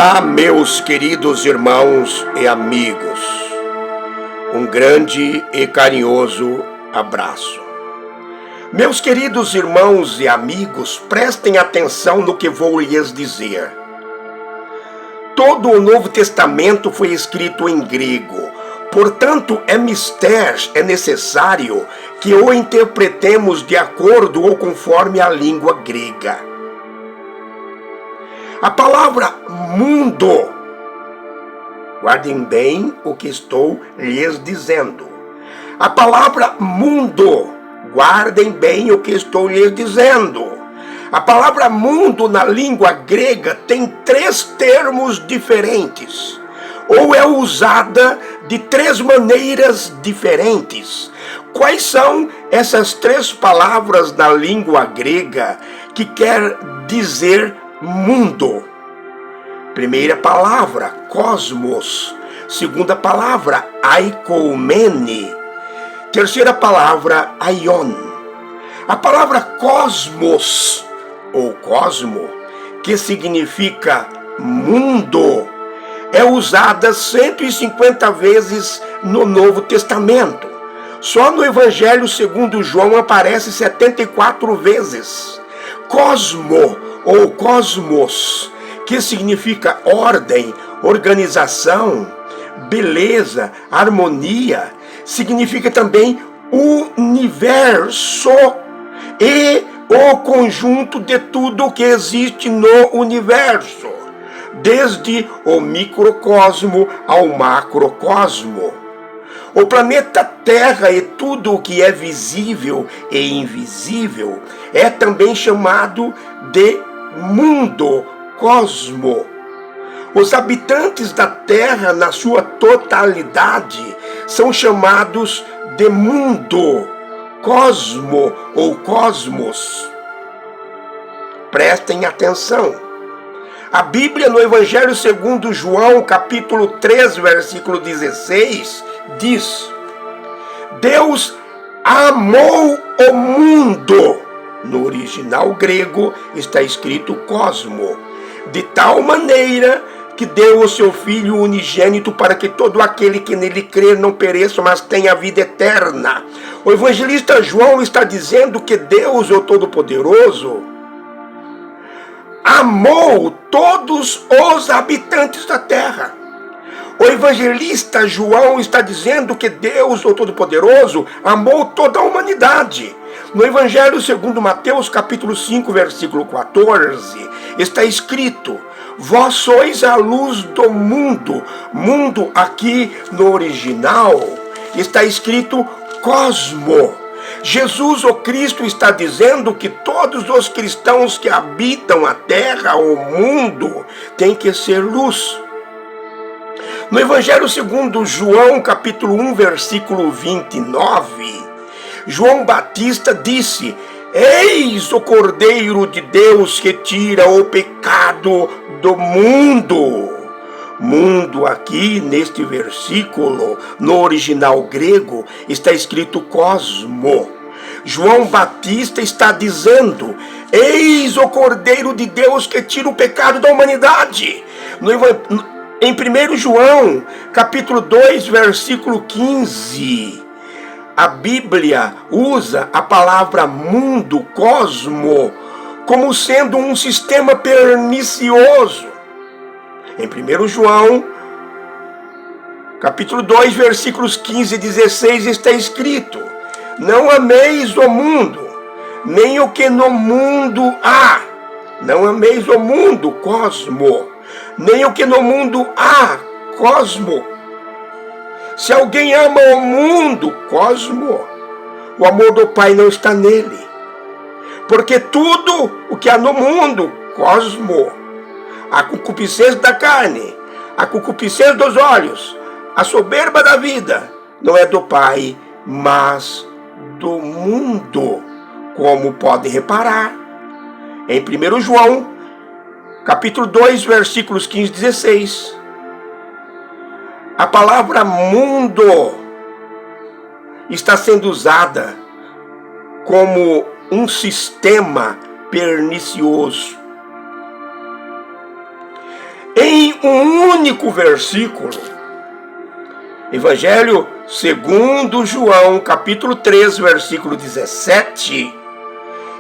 Olá, meus queridos irmãos e amigos. Um grande e carinhoso abraço. Meus queridos irmãos e amigos, prestem atenção no que vou lhes dizer. Todo o Novo Testamento foi escrito em grego, portanto é necessário que o interpretemos de acordo ou conforme a língua grega. A palavra mundo, guardem bem o que estou lhes dizendo. A palavra mundo, guardem bem o que estou lhes dizendo. A palavra mundo na língua grega tem 3 termos diferentes, ou é usada de 3 maneiras diferentes. Quais são essas 3 palavras na língua grega que quer dizer mundo? Primeira palavra, cosmos. Segunda palavra, aikomene. Terceira palavra, aion. A palavra cosmos, ou cosmo, que significa mundo, é usada 150 vezes no Novo Testamento. Só no Evangelho segundo João aparece 74 vezes. Cosmo, ou cosmos, que significa ordem, organização, beleza, harmonia, significa também universo e o conjunto de tudo que existe no universo, desde o microcosmo ao macrocosmo. O planeta Terra e tudo o que é visível e invisível é também chamado de mundo, cosmo. Os habitantes da Terra, na sua totalidade, são chamados de mundo, cosmo ou cosmos. Prestem atenção. A Bíblia, no Evangelho segundo João, capítulo 3, versículo 16, diz: Deus amou o mundo. No original grego está escrito cosmo. De tal maneira que deu o seu Filho unigênito para que todo aquele que nele crer não pereça, mas tenha vida eterna. O evangelista João está dizendo que Deus, o Todo-Poderoso, amou todos os habitantes da terra. O evangelista João está dizendo que Deus, o Todo-Poderoso, amou toda a humanidade. No Evangelho segundo Mateus, capítulo 5, versículo 14, está escrito: Vós sois a luz do mundo. Mundo aqui no original está escrito cosmo. Jesus, o Cristo, está dizendo que todos os cristãos que habitam a terra, o mundo, têm que ser luz. No Evangelho segundo João, capítulo 1, versículo 29, João Batista disse: Eis o Cordeiro de Deus que tira o pecado do mundo. Mundo aqui, neste versículo, no original grego, está escrito cosmo. João Batista está dizendo: Eis o Cordeiro de Deus que tira o pecado da humanidade. Em 1 João, capítulo 2, versículo 15, a Bíblia usa a palavra mundo, cosmo, como sendo um sistema pernicioso. Em 1 João, capítulo 2, versículos 15 e 16, está escrito: Não ameis o mundo, nem o que no mundo há. Não ameis o mundo, cosmo, nem o que no mundo há, cosmo. Se alguém ama o mundo, cosmo, o amor do Pai não está nele. Porque tudo o que há no mundo, cosmo, a concupiscência da carne, a concupiscência dos olhos, a soberba da vida, não é do Pai, mas do mundo, como pode reparar. Em 1 João, capítulo 2, versículos 15 e 16, a palavra mundo está sendo usada como um sistema pernicioso. Em um único versículo. Evangelho segundo João, capítulo 3, versículo 17,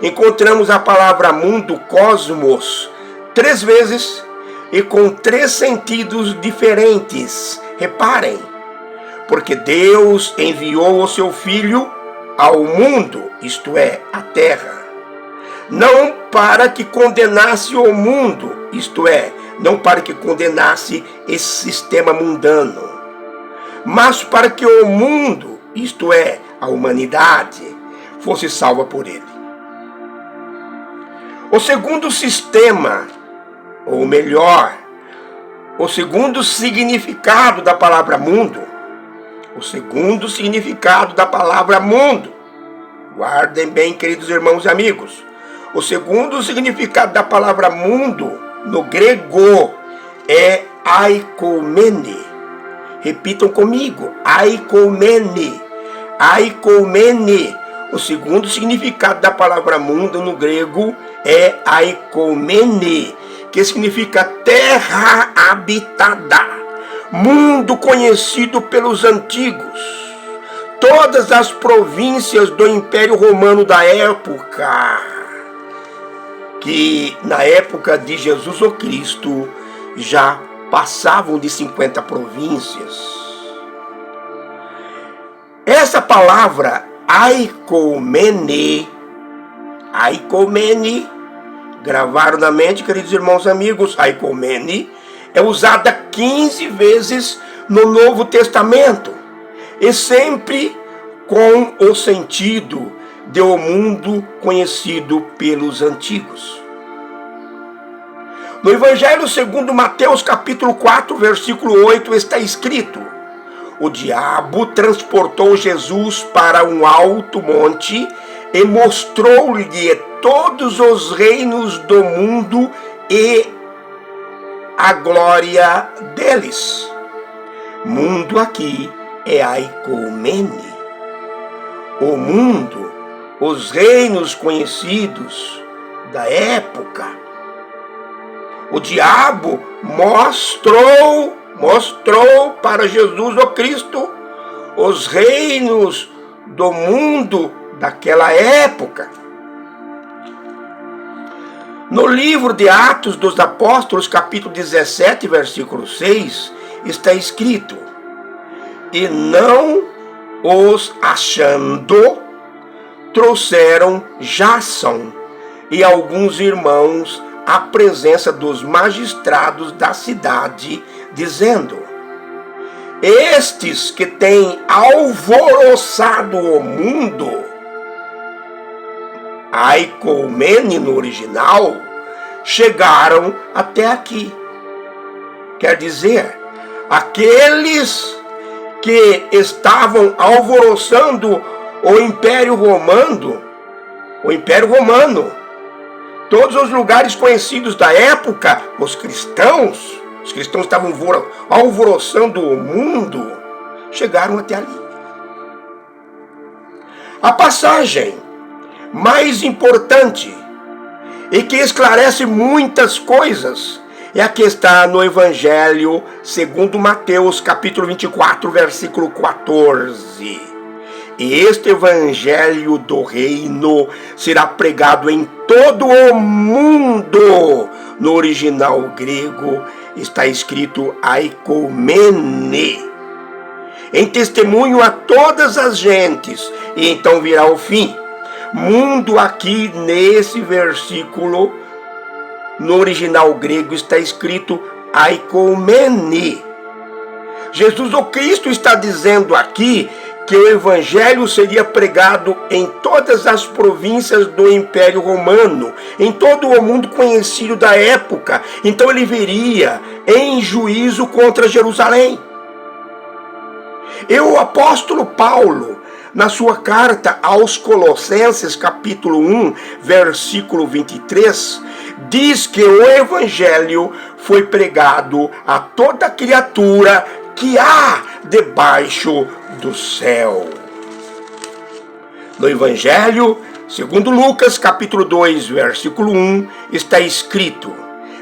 encontramos a palavra mundo, cosmos, 3 vezes e com 3 sentidos diferentes. Reparem, porque Deus enviou o seu Filho ao mundo, isto é, à terra, não para que condenasse o mundo, isto é, não para que condenasse esse sistema mundano, mas para que o mundo, isto é, a humanidade, fosse salva por ele. O segundo sistema, ou melhor, o segundo significado da palavra mundo, guardem bem, queridos irmãos e amigos, o segundo significado da palavra mundo, no grego, é aikomene. Repitam comigo, aikomene. Aikomene. O segundo significado da palavra mundo no grego é aikomene, que significa terra habitada, mundo conhecido pelos antigos. Todas as províncias do Império Romano da época, que na época de Jesus o Cristo já passavam de 50 províncias. Essa palavra aikomene, gravaram na mente, queridos irmãos e amigos, aikomene é usada 15 vezes no Novo Testamento e sempre com o sentido de o mundo conhecido pelos antigos. No Evangelho segundo Mateus, capítulo 4, versículo 8, está escrito: o diabo transportou Jesus para um alto monte e mostrou-lhe todos os reinos do mundo e a glória deles. Mundo aqui é aikomene. O mundo, os reinos conhecidos da época. O diabo mostrou para Jesus o Cristo os reinos do mundo daquela época. No livro de Atos dos Apóstolos, capítulo 17, versículo 6, está escrito: e não os achando, trouxeram Jason e alguns irmãos à presença dos magistrados da cidade, dizendo: estes que têm alvoroçado o mundo, aikomene no original, chegaram até aqui. Quer dizer, aqueles que estavam alvoroçando o Império Romano, todos os lugares conhecidos da época, os cristãos estavam alvoroçando o mundo, chegaram até ali. A passagem mais importante e que esclarece muitas coisas é a que está no Evangelho segundo Mateus, capítulo 24, versículo 14. E este Evangelho do Reino será pregado em todo o mundo. No original grego está escrito aikomene, em testemunho a todas as gentes, e então virá o fim. Mundo aqui nesse versículo, no original grego está escrito aikomene. Jesus o Cristo está dizendo aqui que o Evangelho seria pregado em todas as províncias do Império Romano, em todo o mundo conhecido da época. Então ele viria em juízo contra Jerusalém. E o apóstolo Paulo, na sua carta aos Colossenses, capítulo 1, versículo 23, diz que o Evangelho foi pregado a toda criatura que há debaixo do céu. No Evangelho segundo Lucas, capítulo 2, versículo 1, está escrito: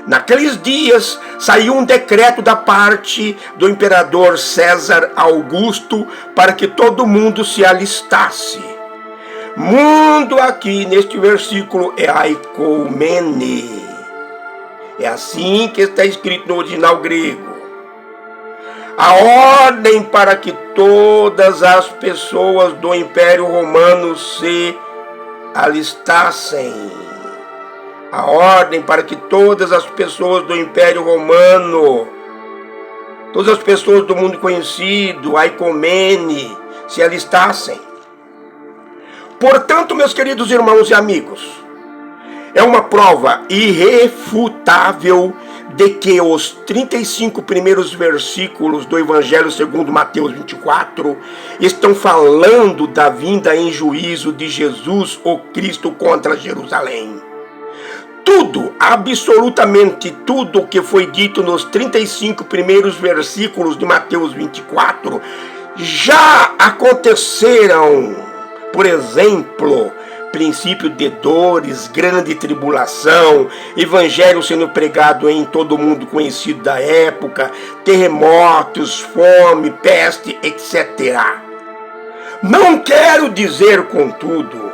Naqueles dias saiu um decreto da parte do imperador César Augusto para que todo mundo se alistasse. Mundo aqui neste versículo é aikomene. É assim que está escrito no original grego. A ordem para que todas as pessoas do Império Romano se alistassem. A ordem para que todas as pessoas do Império Romano, todas as pessoas do mundo conhecido, aikomene, se alistassem. Portanto, meus queridos irmãos e amigos, é uma prova irrefutável de que os 35 primeiros versículos do Evangelho segundo Mateus 24 estão falando da vinda em juízo de Jesus, o Cristo, contra Jerusalém. Tudo, absolutamente tudo que foi dito nos 35 primeiros versículos de Mateus 24 já aconteceram. Por exemplo, princípio de dores, grande tribulação, evangelho sendo pregado em todo o mundo conhecido da época, terremotos, fome, peste, etc. Não quero dizer, contudo,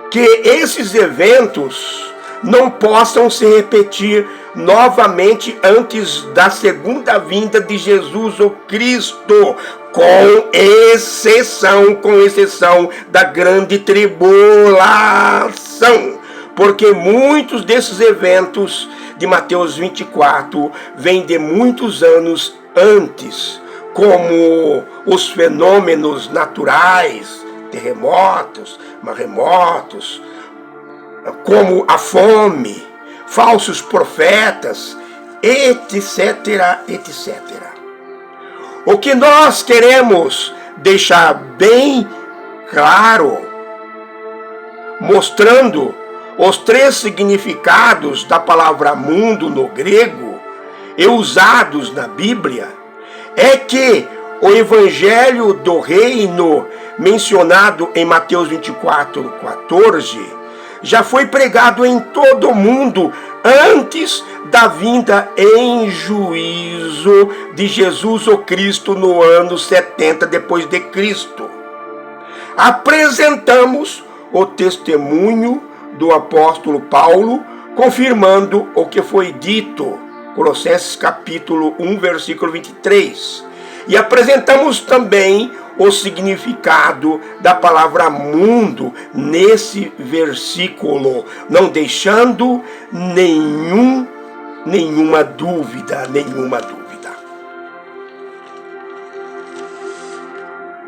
que esses eventos não possam se repetir novamente antes da segunda vinda de Jesus o Cristo, com exceção da grande tribulação, porque muitos desses eventos de Mateus 24 vêm de muitos anos antes, como os fenômenos naturais, terremotos, maremotos, como a fome, falsos profetas, etc, etc. O que nós queremos deixar bem claro, mostrando os 3 significados da palavra mundo no grego e usados na Bíblia, é que o evangelho do reino mencionado em Mateus 24:14 já foi pregado em todo o mundo antes da vinda em juízo de Jesus o Cristo no ano 70 depois de Cristo. Apresentamos o testemunho do apóstolo Paulo, confirmando o que foi dito, Colossenses capítulo 1, versículo 23. E apresentamos também o significado da palavra mundo nesse versículo, não deixando nenhuma dúvida.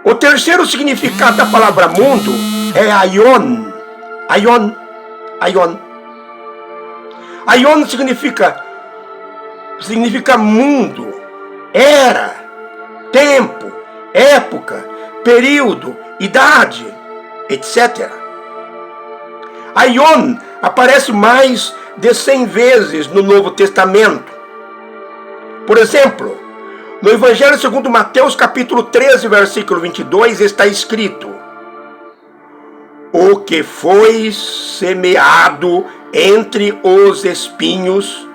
O terceiro significado da palavra mundo é aion. Aion significa mundo, era, tempo, época, período, idade, etc. Aion aparece mais de 100 vezes no Novo Testamento. Por exemplo, no Evangelho segundo Mateus, capítulo 13, versículo 22, está escrito: o que foi semeado entre os espinhos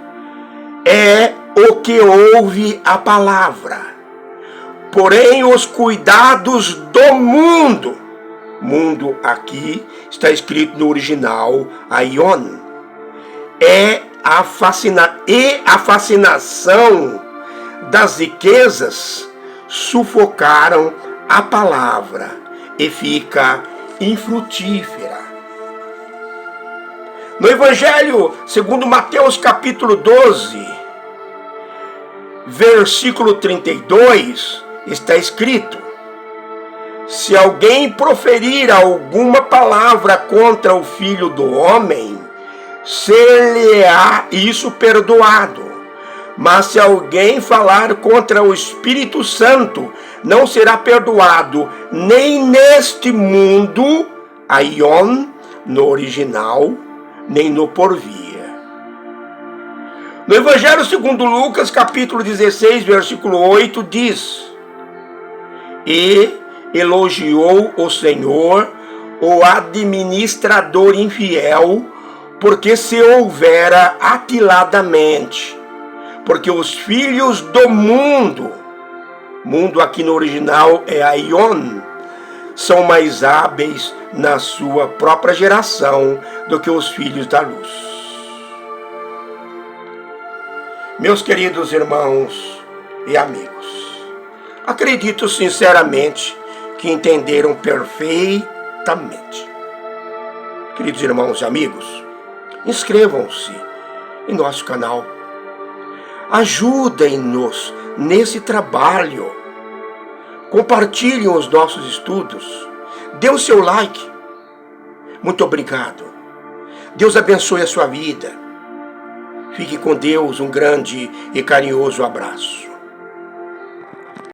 é o que ouve a palavra. Porém, os cuidados do mundo aqui está escrito no original, aion, a fascinação das riquezas sufocaram a palavra e fica infrutífera. No Evangelho segundo Mateus capítulo 12, versículo 32, está escrito: se alguém proferir alguma palavra contra o Filho do Homem, ser-lhe-á isso perdoado. Mas se alguém falar contra o Espírito Santo, não será perdoado, nem neste mundo, aion, no original, nem no porvir. No Evangelho segundo Lucas, capítulo 16, versículo 8, diz: e elogiou o Senhor, o administrador infiel, porque se houvera atiladamente, porque os filhos do mundo aqui no original é aion, são mais hábeis na sua própria geração do que os filhos da luz. Meus queridos irmãos e amigos, acredito sinceramente que entenderam perfeitamente. Queridos irmãos e amigos, inscrevam-se em nosso canal. Ajudem-nos nesse trabalho. Compartilhem os nossos estudos. Dê o seu like. Muito obrigado. Deus abençoe a sua vida. Fique com Deus. Um grande e carinhoso abraço.